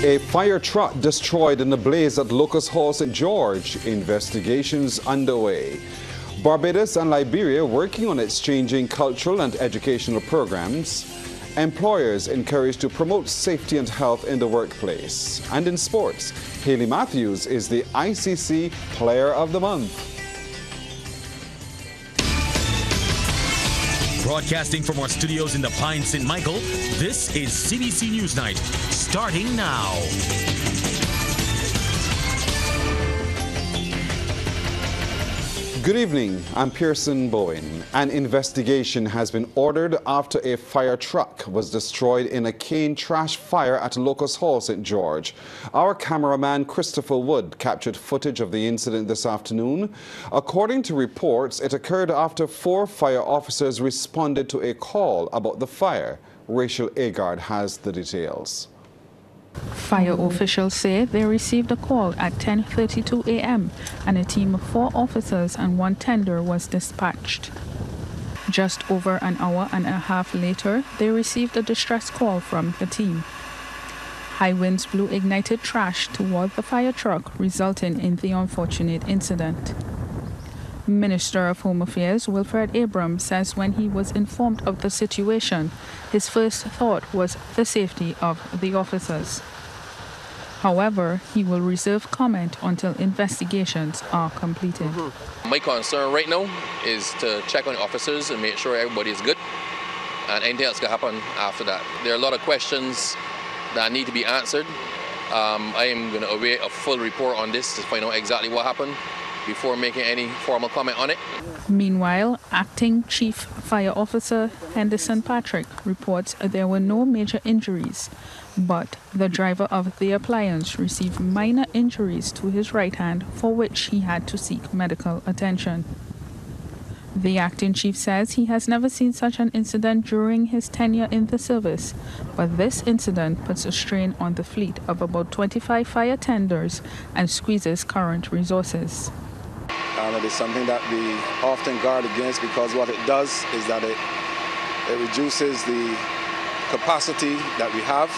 A fire truck destroyed in a blaze at Locust Hall, St. George. Investigations underway. Barbados and Liberia working on exchanging cultural and educational programs. Employers encouraged to promote safety and health in the workplace. And in sports, Hayley Matthews is the ICC Player of the Month. Broadcasting from our studios in the Pine St. Michael, this is CBC Newsnight, starting now. Good evening, I'm Pearson Bowen. An investigation has been ordered after a fire truck was destroyed in a cane trash fire at Locust Hall, St. George. Our cameraman Christopher Wood captured footage of the incident this afternoon. According to reports, it occurred after 4 fire officers responded to a call about the fire. Rachel Agard has the details. Fire officials say they received a call at 10:32 a.m. and a team of 4 officers and 1 tender was dispatched. Just over an hour and a half later, they received a distress call from the team. High winds blew ignited trash toward the fire truck, resulting in the unfortunate incident. Minister of Home Affairs Wilfred Abrams says when he was informed of the situation, his first thought was the safety of the officers. However, he will reserve comment until investigations are completed. My concern right now is to check on the officers and make sure everybody is good, and anything else can happen after that. There are a lot of questions that need to be answered. I am going to await a full report on this to find out exactly what happened before making any formal comment on it. Meanwhile, Acting Chief Fire Officer Henderson Patrick reports there were no major injuries, but the driver of the appliance received minor injuries to his right hand for which he had to seek medical attention. The acting chief says he has never seen such an incident during his tenure in the service, but this incident puts a strain on the fleet of about 25 fire tenders and squeezes current resources. It is something that we often guard against because what it does is that it reduces the capacity that we have,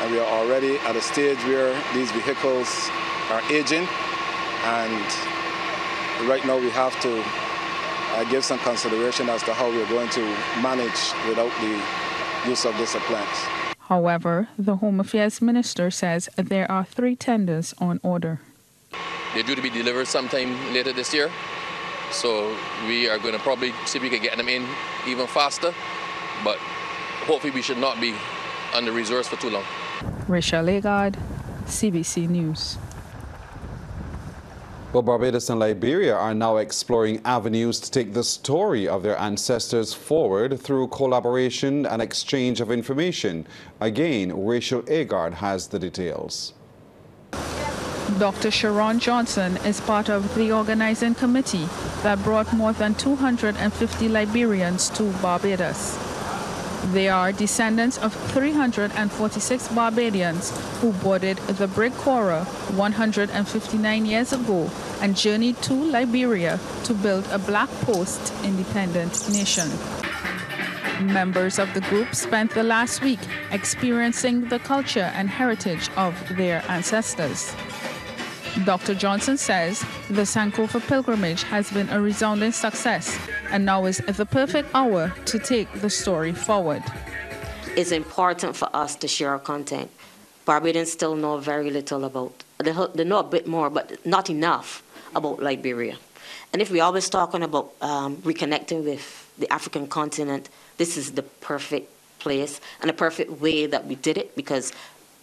and we are already at a stage where these vehicles are aging, and right now we have to give some consideration as to how we're going to manage without the use of this appliance. However, the Home Affairs Minister says there are 3 tenders on order. They're due to be delivered sometime later this year, so we are going to probably see if we can get them in even faster, but hopefully we should not be under-resourced for too long. Rachel Agard, CBC News. Well, Barbados and Liberia are now exploring avenues to take the story of their ancestors forward through collaboration and exchange of information. Again, Rachel Agard has the details. Dr. Sharon Johnson is part of the organizing committee that brought more than 250 Liberians to Barbados. They are descendants of 346 Barbadians who boarded the brig Cora 159 years ago and journeyed to Liberia to build a black post-independent nation. Members of the group spent the last week experiencing the culture and heritage of their ancestors. Dr. Johnson says the Sankofa pilgrimage has been a resounding success and now is the perfect hour to take the story forward. It's important for us to share our content. Barbadians still know very little about, they know a bit more, but not enough about Liberia. And if we're always talking about reconnecting with the African continent, this is the perfect place and the perfect way that we did it, because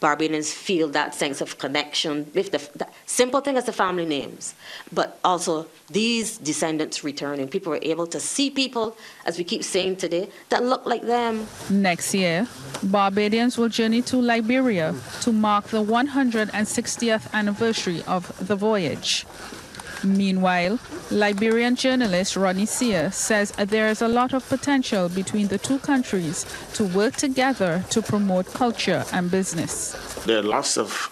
Barbadians feel that sense of connection with the simple thing as the family names, but also these descendants returning. People are able to see people, as we keep saying today, that look like them. Next year, Barbadians will journey to Liberia to mark the 160th anniversary of the voyage. Meanwhile, Liberian journalist Ronnie Sear says there is a lot of potential between the 2 countries to work together to promote culture and business. There are lots of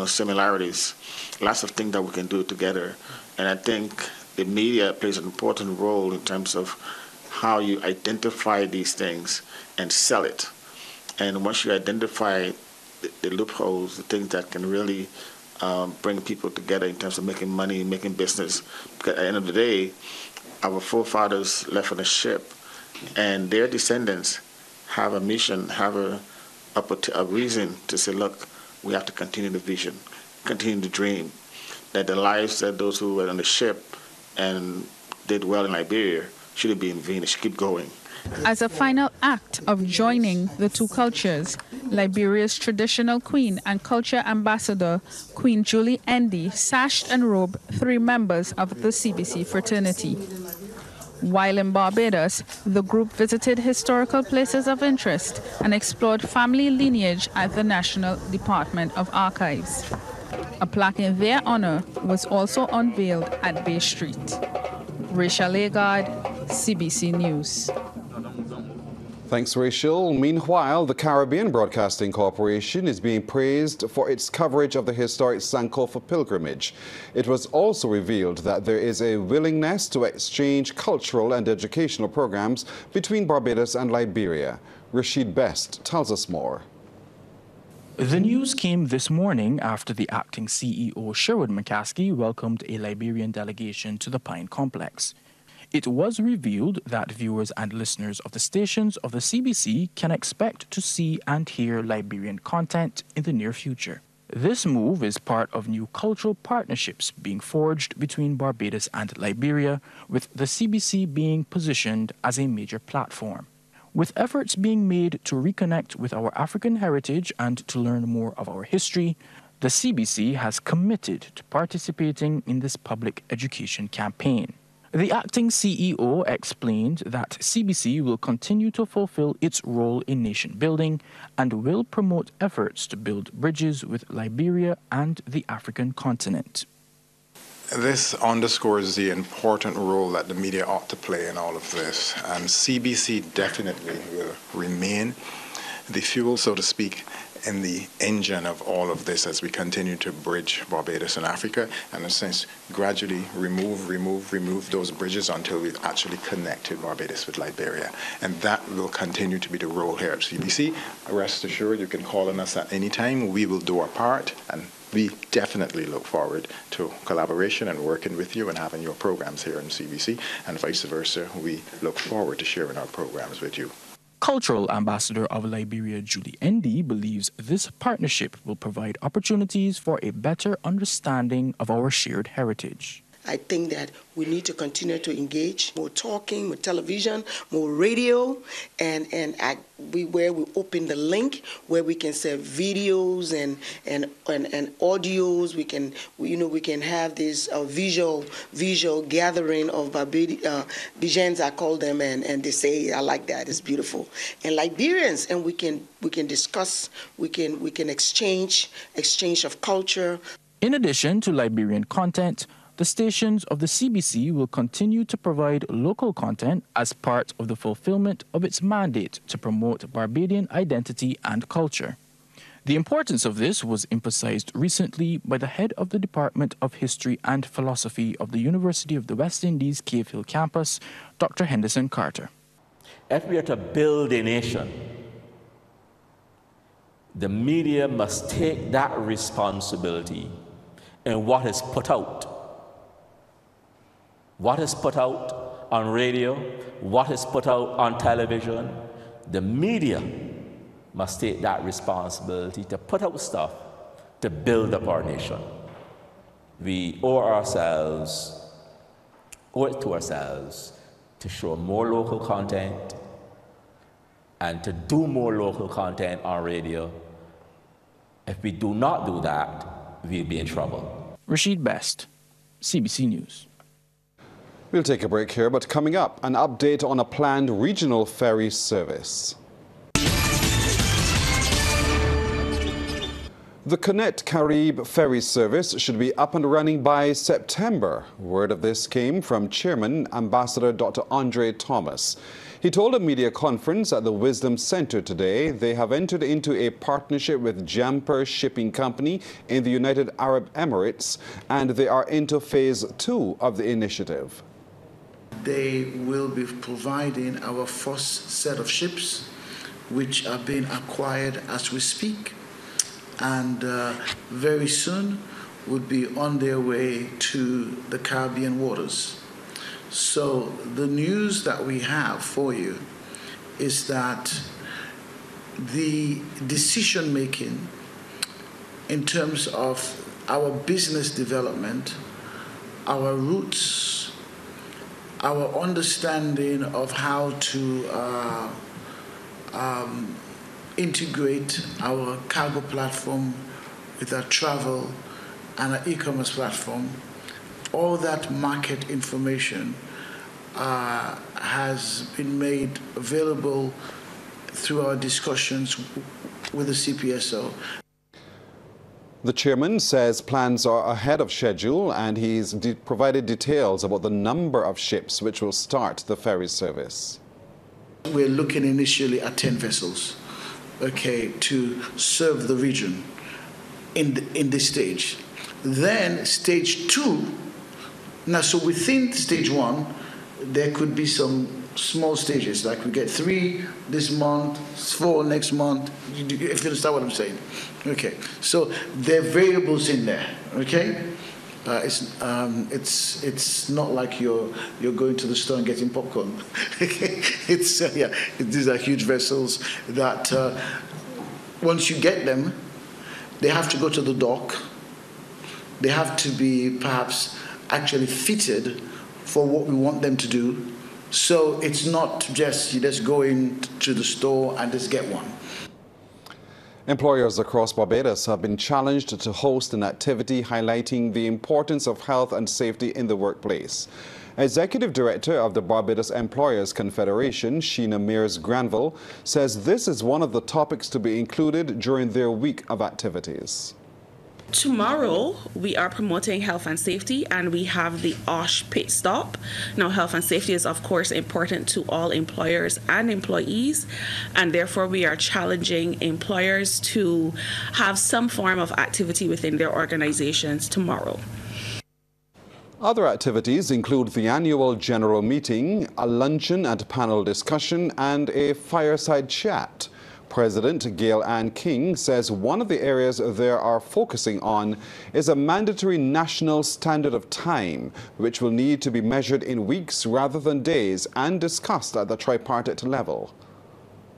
similarities, lots of things that we can do together, and I think the media plays an important role in terms of how you identify these things and sell it. And once you identify the loopholes, the things that can really bring people together in terms of making money, making business. Because at the end of the day, our forefathers left on a ship, and their descendants have a mission, have a reason to say, look, we have to continue the vision, continue the dream, that the lives of those who were on the ship and did well in Liberia shouldn't be in vain. It should keep going. As a final act of joining the two cultures, Liberia's traditional queen and culture ambassador, Queen Julie Endy, sashed and robed 3 members of the CBC fraternity. While in Barbados, the group visited historical places of interest and explored family lineage at the National Department of Archives. A plaque in their honor was also unveiled at Bay Street. Rachel Agard, CBC News. Thanks, Rachel. Meanwhile, the Caribbean Broadcasting Corporation is being praised for its coverage of the historic Sankofa pilgrimage. It was also revealed that there is a willingness to exchange cultural and educational programs between Barbados and Liberia. Rashid Best tells us more. The news came this morning after the acting CEO, Sherwood McCaskey, welcomed a Liberian delegation to the Pine Complex. It was revealed that viewers and listeners of the stations of the CBC can expect to see and hear Liberian content in the near future. This move is part of new cultural partnerships being forged between Barbados and Liberia, with the CBC being positioned as a major platform. With efforts being made to reconnect with our African heritage and to learn more of our history, the CBC has committed to participating in this public education campaign. The acting CEO explained that CBC will continue to fulfill its role in nation building and will promote efforts to build bridges with Liberia and the African continent. This underscores the important role that the media ought to play in all of this, and CBC definitely will remain the fuel, so to speak, in the engine of all of this as we continue to bridge Barbados and Africa, and in a sense gradually remove those bridges until we've actually connected Barbados with Liberia. And that will continue to be the role here at CBC. Rest assured, you can call on us at any time. We will do our part, and we definitely look forward to collaboration and working with you and having your programs here in CBC, and vice versa. We look forward to sharing our programs with you. Cultural Ambassador of Liberia, Julie Endy, believes this partnership will provide opportunities for a better understanding of our shared heritage. I think that we need to continue to engage, more talking, more television, more radio, and where we open the link where we can send videos and audios. We can have this visual gathering of Barbadians, I call them, and they say, I like that, it's beautiful. And Liberians, and we can discuss, we can exchange of culture. In addition to Liberian content, the stations of the CBC will continue to provide local content as part of the fulfillment of its mandate to promote Barbadian identity and culture. The importance of this was emphasized recently by the head of the Department of History and Philosophy of the University of the West Indies Cave Hill campus, Dr. Henderson Carter. If we are to build a nation, the media must take that responsibility in what is put out. What is put out on radio, what is put out on television, the media must take that responsibility to put out stuff to build up our nation. We owe it to ourselves to show more local content and to do more local content on radio. If we do not do that, we'll be in trouble. Rashid Best, CBC News. We'll take a break here, but coming up, an update on a planned regional ferry service. The Connect Carib ferry service should be up and running by September. Word of this came from Chairman Ambassador Dr. Andre Thomas. He told a media conference at the Wisdom Center today they have entered into a partnership with Jamper Shipping Company in the United Arab Emirates, and they are into phase 2 of the initiative. They will be providing our first set of ships, which are being acquired as we speak. and very soon would be on their way to the Caribbean waters. So the news that we have for you is that the decision making in terms of our business development, our roots, our understanding of how to integrate our cargo platform with our travel and our e-commerce platform, all that market information has been made available through our discussions with the CPSO. The chairman says plans are ahead of schedule, and he's provided details about the number of ships which will start the ferry service. We're looking initially at 10 vessels, okay, to serve the region in this stage. Then stage 2, now so within stage 1, there could be some small stages, like we get 3 this month, 4 next month, if you understand what I'm saying. Okay, so there are variables in there, okay? It's not like you're going to the store and getting popcorn. These are huge vessels that once you get them, they have to go to the dock. They have to be perhaps actually fitted for what we want them to do. So it's not just you just go into the store and just get one. Employers across Barbados have been challenged to host an activity highlighting the importance of health and safety in the workplace. Executive Director of the Barbados Employers Confederation, Sheena Mears Granville, says this is one of the topics to be included during their week of activities. Tomorrow, we are promoting health and safety, and we have the OSH pit stop. Now, health and safety is, of course, important to all employers and employees, and therefore we are challenging employers to have some form of activity within their organizations tomorrow. Other activities include the annual general meeting, a luncheon and panel discussion, and a fireside chat. President Gail Ann King says one of the areas they are focusing on is a mandatory national standard of time, which will need to be measured in weeks rather than days and discussed at the tripartite level.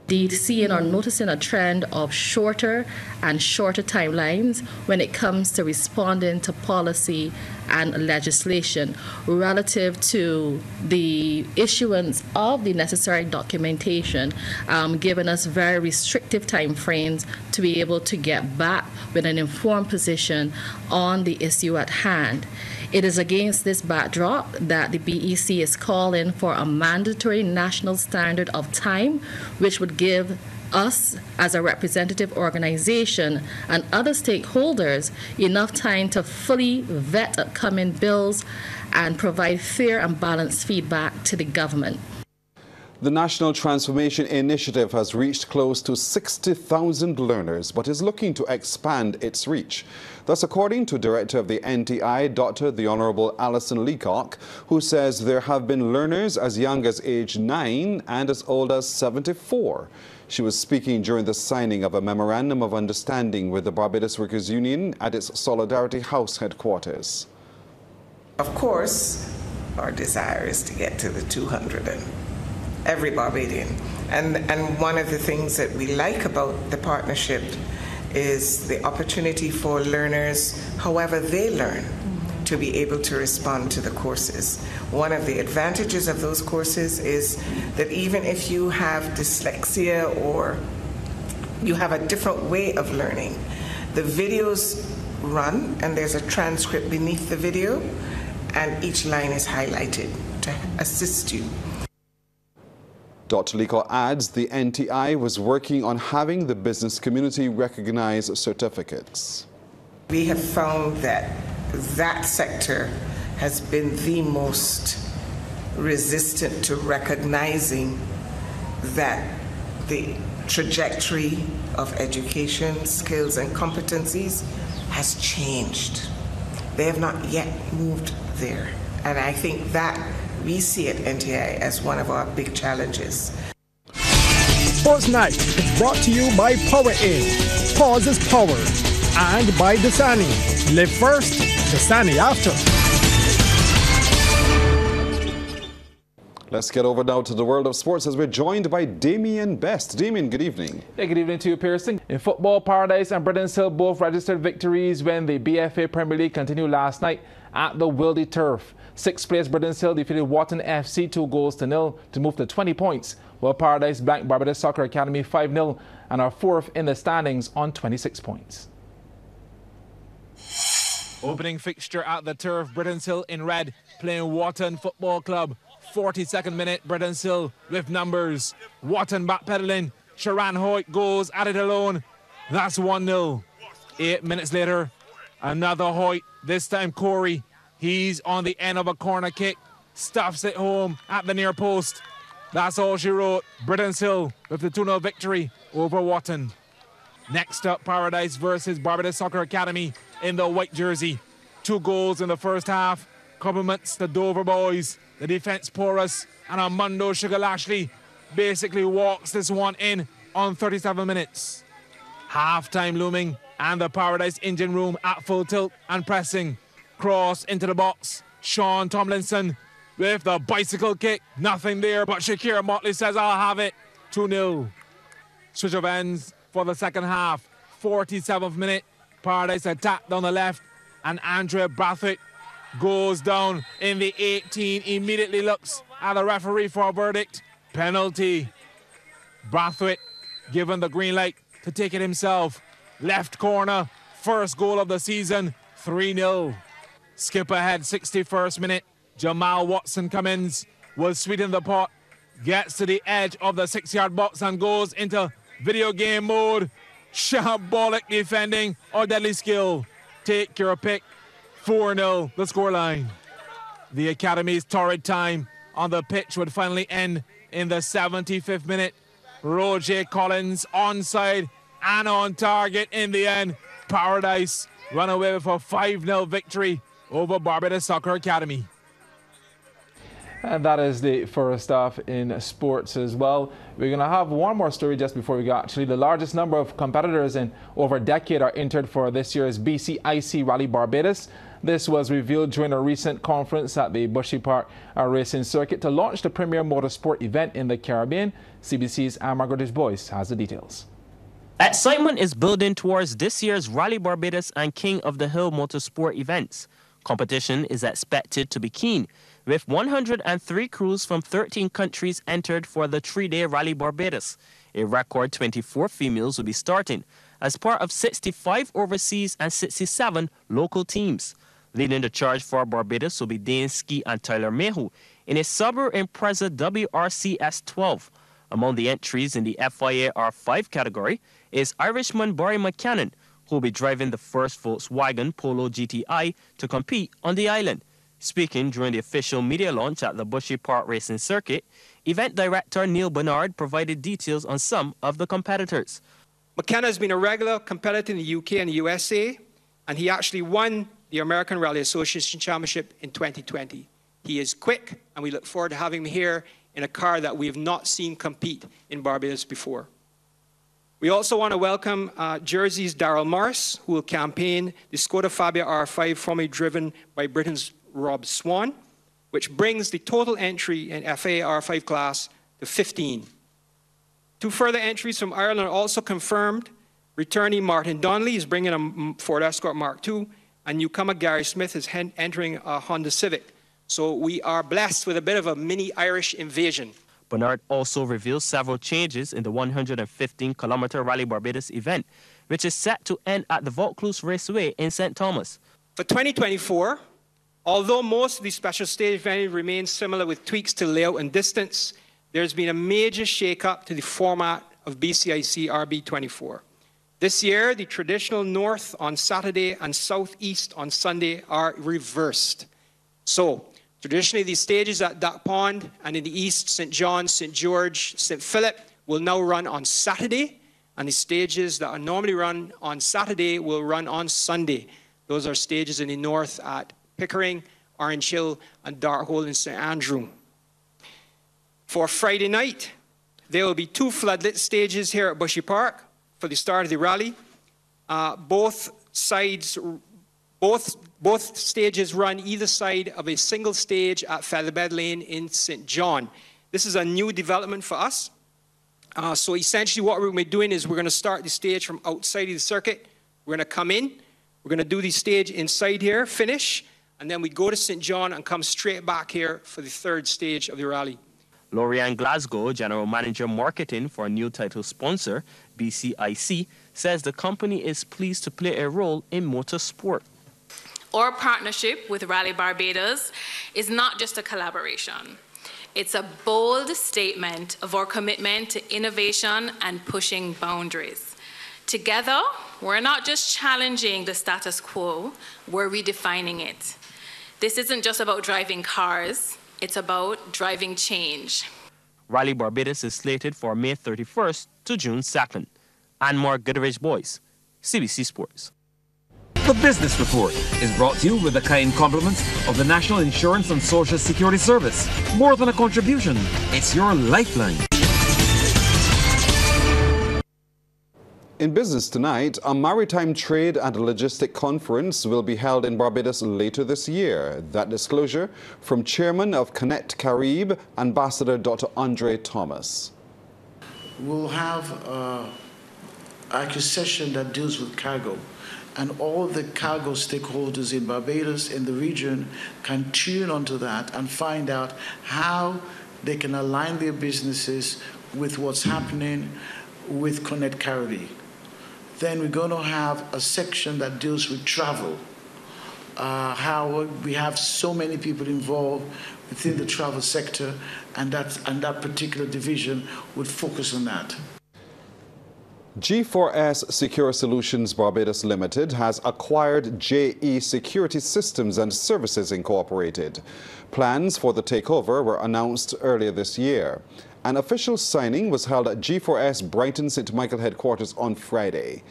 Indeed, seeing or noticing a trend of shorter and shorter timelines when it comes to responding to policy and legislation relative to the issuance of the necessary documentation, giving us very restrictive time frames to be able to get back with an informed position on the issue at hand. It is against this backdrop that the BEC is calling for a mandatory national standard of time, which would give us as a representative organization and other stakeholders enough time to fully vet upcoming bills and provide fair and balanced feedback to the government. The National Transformation Initiative has reached close to 60,000 learners, but is looking to expand its reach. Thus, according to Director of the NTI, Dr. the Honorable Alison Leacock, who says there have been learners as young as age 9 and as old as 74. She was speaking during the signing of a Memorandum of Understanding with the Barbados Workers Union at its Solidarity House headquarters. Of course, our desire is to get to the 200 and every Barbadian. And one of the things that we like about the partnership is the opportunity for learners, however they learn, to be able to respond to the courses. One of the advantages of those courses is that even if you have dyslexia or you have a different way of learning, the videos run and there's a transcript beneath the video and each line is highlighted to assist you. Dr. Leacock adds the NTI was working on having the business community recognize certificates. We have found that that sector has been the most resistant to recognizing that the trajectory of education, skills, and competencies has changed. They have not yet moved there. And I think that we see at NTI as one of our big challenges. Sports Night is brought to you by Power Aid. Pause is power. and by Dasani. Live first, Dasani after. Let's get over now to the world of sports as we're joined by Damien Best. Damien, good evening. Yeah, good evening to you, Pearson. In football, Paradise and Britain's Hill both registered victories when the BFA Premier League continued last night at the Wildy Turf. 6th place Britain's Hill defeated Wharton FC 2-0 to move to 20 points, while Paradise blanked Barbados Soccer Academy 5-0 and are 4th in the standings on 26 points. Opening fixture at the Turf, Britain's Hill in red playing Wharton Football Club. 42nd minute, Britain's Hill with numbers. Wharton backpedaling. Sharan Hoyt goes at it alone. That's 1-0. 8 minutes later, another Hoyt. This time Corey. He's on the end of a corner kick. Stuffs it home at the near post. That's all she wrote. Britain's Hill with the 2-0 victory over Wharton. Next up, Paradise versus Barbados Soccer Academy in the white jersey. 2 goals in the first half. Compliments the Dover boys. The defense porous, and Armando Sugar Lashley basically walks this one in on 37 minutes. Half-time looming, and the Paradise engine room at full tilt and pressing. Cross into the box. Sean Tomlinson with the bicycle kick. Nothing there, but Shakira Motley says, I'll have it. 2-0. Switch of ends for the second half. 47th minute. Paradise attack down the left, and Andrea Brathwaite goes down in the 18, immediately looks at the referee for a verdict. Penalty. Brathwaite given the green light to take it himself. Left corner, first goal of the season, 3-0. Skip ahead, 61st minute. Jamal Watson-Cummins will sweeten the pot, gets to the edge of the 6-yard box and goes into video game mode. Shambolic defending or deadly skill. Take your pick. 4-0, the scoreline. The Academy's torrid time on the pitch would finally end in the 75th minute. Roger Collins onside and on target in the end. Paradise run away with a 5-0 victory over Barbados Soccer Academy. And that is the first stuff in sports as well. We're going to have one more story just before we go. Actually, the largest number of competitors in over a decade are entered for this year's BCIC Rally Barbados. This was revealed during a recent conference at the Bushy Park Racing Circuit to launch the premier motorsport event in the Caribbean. CBC's Margaret Boyce has the details. Excitement is building towards this year's Rally Barbados and King of the Hill motorsport events. Competition is expected to be keen, with 103 crews from 13 countries entered for the 3-day Rally Barbados. A record 24 females will be starting as part of 65 overseas and 67 local teams. Leading the charge for Barbados will be Dane Ski and Tyler Mayhew in a Subaru Impreza WRC S12. Among the entries in the FIA R5 category is Irishman Barry McCannon, who will be driving the first Volkswagen Polo GTI to compete on the island. Speaking during the official media launch at the Bushy Park Racing Circuit, event director Neil Bernard provided details on some of the competitors. McKenna has been a regular competitor in the UK and the USA, and he actually won the American Rally Association Championship in 2020. He is quick, and we look forward to having him here in a car that we have not seen compete in Barbados before. We also want to welcome Jersey's Darrell Morris, who will campaign the Skoda Fabia R5 formerly driven by Britain's Rob Swan, which brings the total entry in FIA R5 class to 15. 2 further entries from Ireland are also confirmed. Returning Martin Donnelly is bringing a Ford Escort Mark II, and newcomer Gary Smith is entering a Honda Civic. So we are blessed with a bit of a mini Irish invasion. Bernard also reveals several changes in the 115-kilometer Rally Barbados event, which is set to end at the Vaucluse Raceway in St. Thomas. For 2024, although most of the special stage venues remain similar with tweaks to layout and distance, there's been a major shake-up to the format of BCIC RB24. This year, the traditional north on Saturday and southeast on Sunday are reversed. So, traditionally, the stages at Duck Pond and in the east, St. John, St. George, St. Philip will now run on Saturday, and the stages that are normally run on Saturday will run on Sunday. Those are stages in the north at Pickering, Orange Hill, and Darthole in St. Andrew. For Friday night, there will be 2 floodlit stages here at Bushy Park for the start of the rally. Both sides, both stages run either side of a single stage at Featherbed Lane in St. John. This is a new development for us. So essentially what we're going to be doing is we're going to start the stage from outside of the circuit. We're going to come in, we're going to do the stage inside here, finish, and then we go to St. John and come straight back here for the third stage of the rally. Lorianne Glasgow, General Manager Marketing for a new title sponsor, BCIC, says the company is pleased to play a role in motorsport. Our partnership with Rally Barbados is not just a collaboration. It's a bold statement of our commitment to innovation and pushing boundaries. Together, we're not just challenging the status quo, we're redefining it. This isn't just about driving cars, it's about driving change. Rally Barbados is slated for May 31st to June 2nd. Anmar Goodrich Boyce, CBC Sports. The Business Report is brought to you with the kind compliments of the National Insurance and Social Security Service. More than a contribution, it's your lifeline. In business tonight, a maritime trade and logistic conference will be held in Barbados later this year. That disclosure from Chairman of Connect Carib, Ambassador Dr. Andre Thomas. We'll have a session that deals with cargo, and all the cargo stakeholders in Barbados, in the region, can tune onto that and find out how they can align their businesses with what's happening with Connect Caribbean. Then we're going to have a section that deals with travel, how we have so many people involved within the travel sector, and that particular division would focus on that. G4S Secure Solutions Barbados Limited has acquired JE Security Systems and Services Incorporated. Plans for the takeover were announced earlier this year. An official signing was held at G4S Brighton St. Michael headquarters on Friday.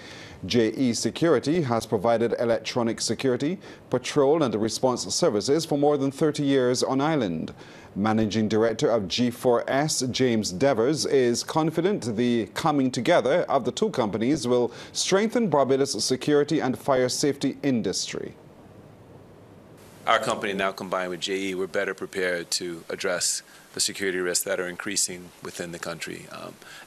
JE Security has provided electronic security, patrol and response services for more than 30 years on island. Managing Director of G4S, James Devers, is confident the coming together of the two companies will strengthen Barbados' security and fire safety industry. Our company now combined with JE, we're better prepared to address the security risks that are increasing within the country.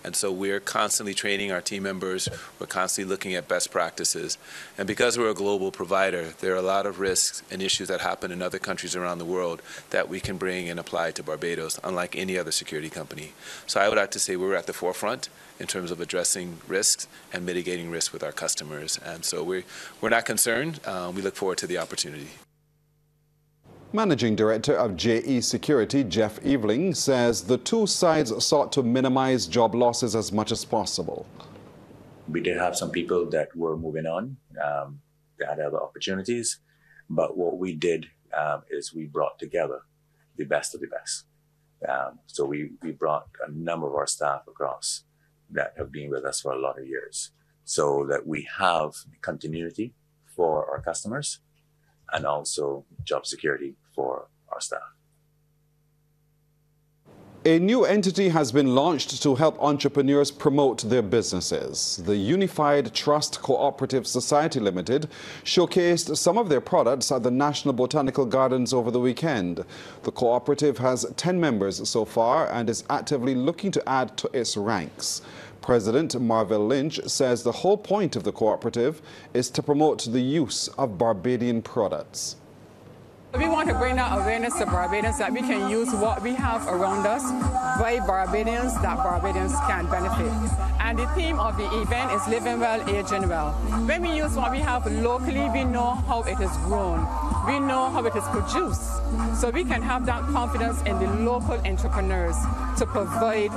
And so we're constantly training our team members, we're constantly looking at best practices. And because we're a global provider, there are a lot of risks and issues that happen in other countries around the world that we can bring and apply to Barbados, unlike any other security company. So I would like to say we're at the forefront in terms of addressing risks and mitigating risks with our customers. And so we're not concerned. We look forward to the opportunity. Managing Director of JE Security, Jeff Eveling, says the two sides sought to minimize job losses as much as possible. We did have some people that were moving on. They had other opportunities. But what we did is we brought together the best of the best. So we brought a number of our staff across that have been with us for a lot of years, so that we have continuity for our customers and also job security for our staff. A new entity has been launched to help entrepreneurs promote their businesses. The Unified Trust Cooperative Society Limited showcased some of their products at the National Botanical Gardens over the weekend. The cooperative has 10 members so far and is actively looking to add to its ranks. President Marvell Lynch says the whole point of the cooperative is to promote the use of Barbadian products. We want to bring that awareness to Barbadians that we can use what we have around us by Barbadians that Barbadians can benefit. And the theme of the event is living well, aging well. When we use what we have locally, we know how it is grown. We know how it is produced. So we can have that confidence in the local entrepreneurs to provide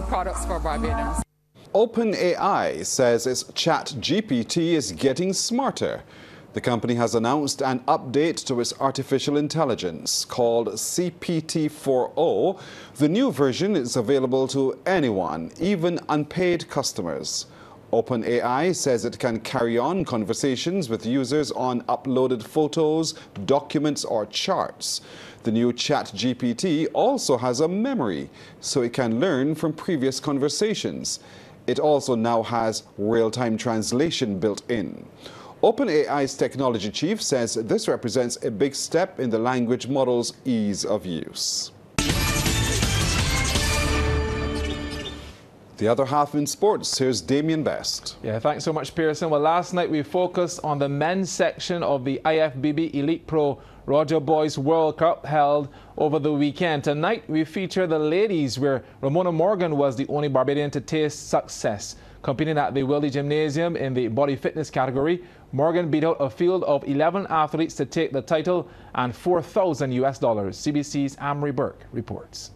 products for Barbadians. OpenAI says its ChatGPT is getting smarter. The company has announced an update to its artificial intelligence called CPT-4o. The new version is available to anyone, even unpaid customers. OpenAI says it can carry on conversations with users on uploaded photos, documents, or charts. The new ChatGPT also has a memory, so it can learn from previous conversations. It also now has real-time translation built in. OpenAI's technology chief says this represents a big step in the language model's ease of use. The other half in sports, here's Damien Best. Yeah, thanks so much, Pearson. Well, last night we focused on the men's section of the IFBB Elite Pro Roger Boys World Cup held over the weekend. Tonight we feature the ladies, where Ramona Morgan was the only Barbadian to taste success. Competing at the Wildy Gymnasium in the body fitness category, Morgan beat out a field of 11 athletes to take the title and $4,000 US. CBC's Amory Burke reports.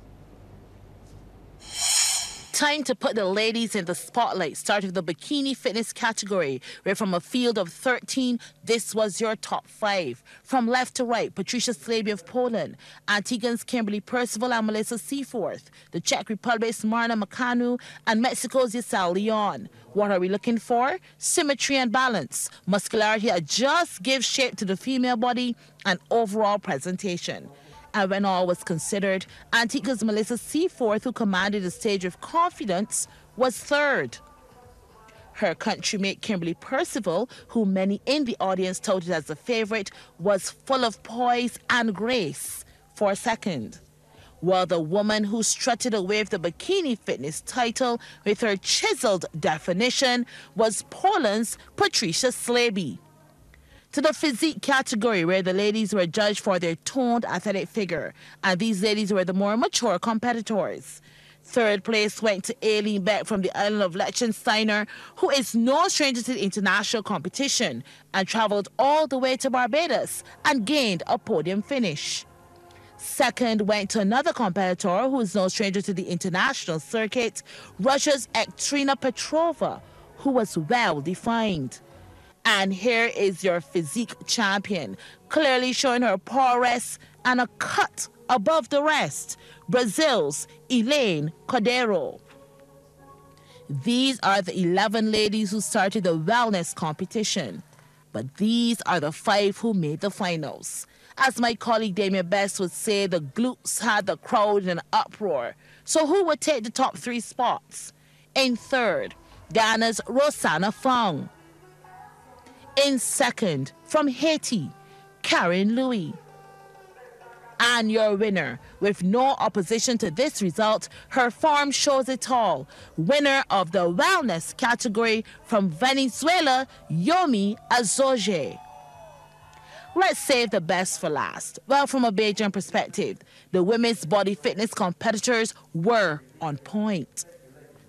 Time to put the ladies in the spotlight. Start with the bikini fitness category, where from a field of 13, this was your top 5. From left to right, Patricia Slaby of Poland, Antigua's Kimberly Percival and Melissa Seaforth, the Czech Republic's Marna Makanu, and Mexico's Yasal Leon. What are we looking for? Symmetry and balance, muscularity that just gives shape to the female body, and overall presentation. And when all was considered, Antigua's Melissa Seaforth, who commanded the stage with confidence, was third. Her countrymate Kimberly Percival, who many in the audience touted as the favorite, was full of poise and grace, for second. While the woman who strutted away with the bikini fitness title with her chiseled definition was Poland's Patricia Slaby. To the physique category, where the ladies were judged for their toned athletic figure, and these ladies were the more mature competitors. Third place went to Aileen Beck from the island of Liechtenstein, who is no stranger to the international competition and traveled all the way to Barbados and gained a podium finish. Second went to another competitor who is no stranger to the international circuit, Russia's Ekterina Petrova, who was well defined. And here is your physique champion, clearly showing her prowess and a cut above the rest, Brazil's Elaine Cordeiro. These are the 11 ladies who started the wellness competition, but these are the 5 who made the finals. As my colleague Damien Best would say, the glutes had the crowd in an uproar. So who would take the top 3 spots? In third, Ghana's Rosanna Fong. In second, from Haiti, Karen Louis. And your winner, with no opposition to this result, her form shows it all. Winner of the wellness category from Venezuela, Yomi Azoje. Let's save the best for last. Well, from a Bajan perspective, the women's body fitness competitors were on point.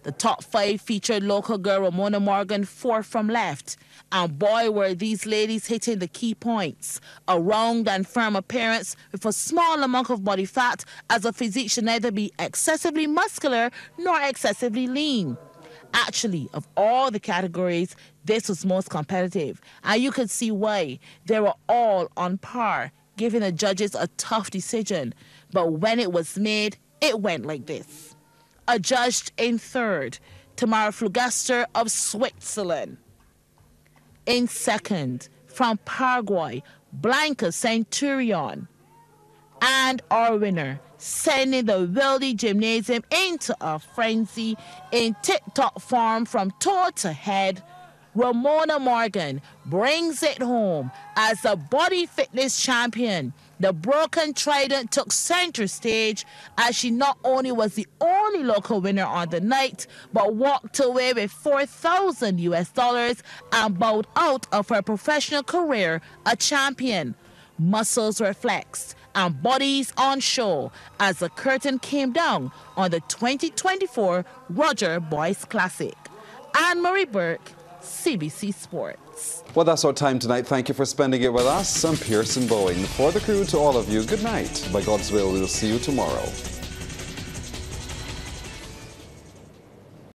The top 5 featured local girl Ramona Morgan, 4th from left. And boy, were these ladies hitting the key points. A round and firm appearance with a small amount of body fat, as a physique should neither be excessively muscular nor excessively lean. Actually, of all the categories, this was most competitive. And you could see why. They were all on par, giving the judges a tough decision. But when it was made, it went like this. Adjudged in third, Tamara Flugaster of Switzerland. In second, from Paraguay, Blanca Centurion. And our winner, sending the Wildy Gymnasium into a frenzy in tip-top form from toe to head, Ramona Morgan brings it home as the body fitness champion. The broken trident took center stage as she not only was the only local winner on the night, but walked away with $4,000 US and bowed out of her professional career a champion. Muscles were flexed and bodies on show as the curtain came down on the 2024 Roger Boys Classic. Anne-Marie Burke, CBC Sports. Well, that's our time tonight. Thank you for spending it with us. I'm Pearson Bowen. For the crew, to all of you, good night. By God's will, we'll see you tomorrow.